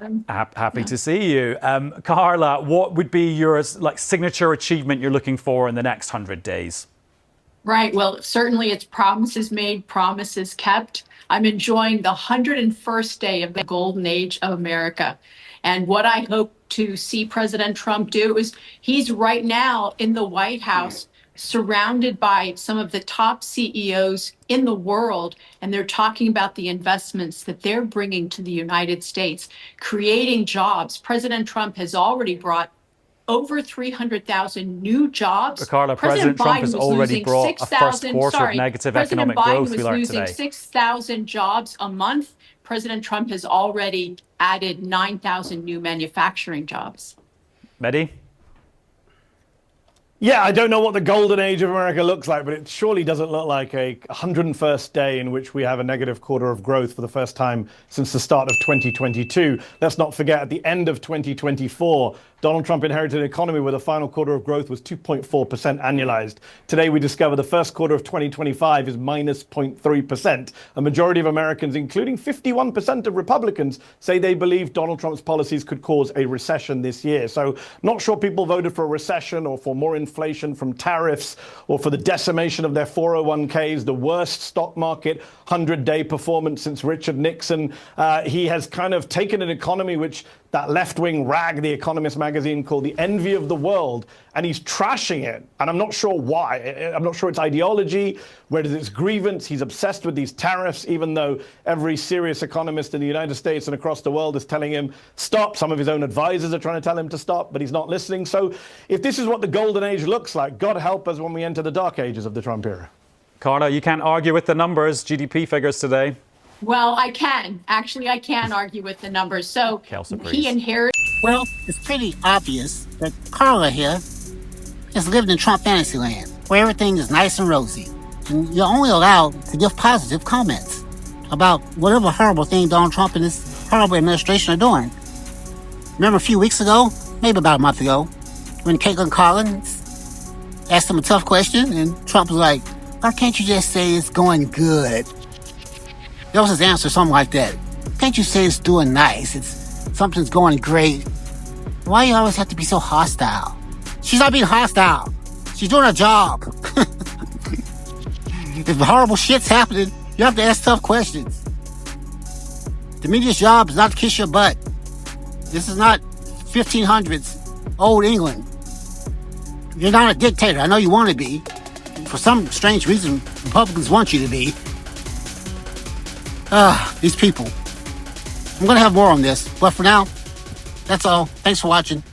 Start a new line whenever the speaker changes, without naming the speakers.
time.
Happy to see you. Carla, what would be your signature achievement you're looking for in the next 100 days?
Right. Well, certainly it's promises made, promises kept. I'm enjoying the 101st day of the golden age of America. And what I hope to see President Trump do is he's right now in the White House surrounded by some of the top CEOs in the world, and they're talking about the investments that they're bringing to the United States, creating jobs. President Trump has already brought over 300,000 new jobs.
But Carla, President Trump has already brought a first quarter of negative economic growth, we learned today.
President Biden was losing 6,000 jobs a month. President Trump has already added 9,000 new manufacturing jobs.
Mehdi?
Yeah, I don't know what the golden age of America looks like, but it surely doesn't look like a 101st day in which we have a negative quarter of growth for the first time since the start of 2022. Let's not forget, at the end of 2024, Donald Trump inherited an economy where the final quarter of growth was 2.4% annualized. Today, we discover the first quarter of 2025 is minus 0.3%. A majority of Americans, including 51% of Republicans, say they believe Donald Trump's policies could cause a recession this year. So not sure people voted for a recession or for more inflation from tariffs or for the decimation of their 401ks, the worst stock market 100-day performance since Richard Nixon. He has kind of taken an economy which that left-wing rag, The Economist magazine, called the envy of the world, and he's trashing it. And I'm not sure why. I'm not sure it's ideology, whether it's grievance. He's obsessed with these tariffs, even though every serious economist in the United States and across the world is telling him stop. Some of his own advisors are trying to tell him to stop, but he's not listening. So if this is what the golden age looks like, God help us when we enter the dark ages of the Trump era.
Carla, you can't argue with the numbers, GDP figures today.
Well, I can. Actually, I can argue with the numbers. So he inherited.
Well, it's pretty obvious that Carla here has lived in Trump fantasy land, where everything is nice and rosy. And you're only allowed to give positive comments about whatever horrible thing Donald Trump and his horrible administration are doing. Remember a few weeks ago, maybe about a month ago, when Caitlin Collins asked him a tough question, and Trump was like, why can't you just say it's going good? That was his answer, something like that. Can't you say it's doing nice? Something's going great. Why you always have to be so hostile? She's not being hostile. She's doing her job. If horrible shit's happening, you have to ask tough questions. The media's job is not to kiss your butt. This is not 1500s old England. You're not a dictator. I know you want to be. For some strange reason, Republicans want you to be. These people. I'm going to have more on this, but for now, that's all. Thanks for watching.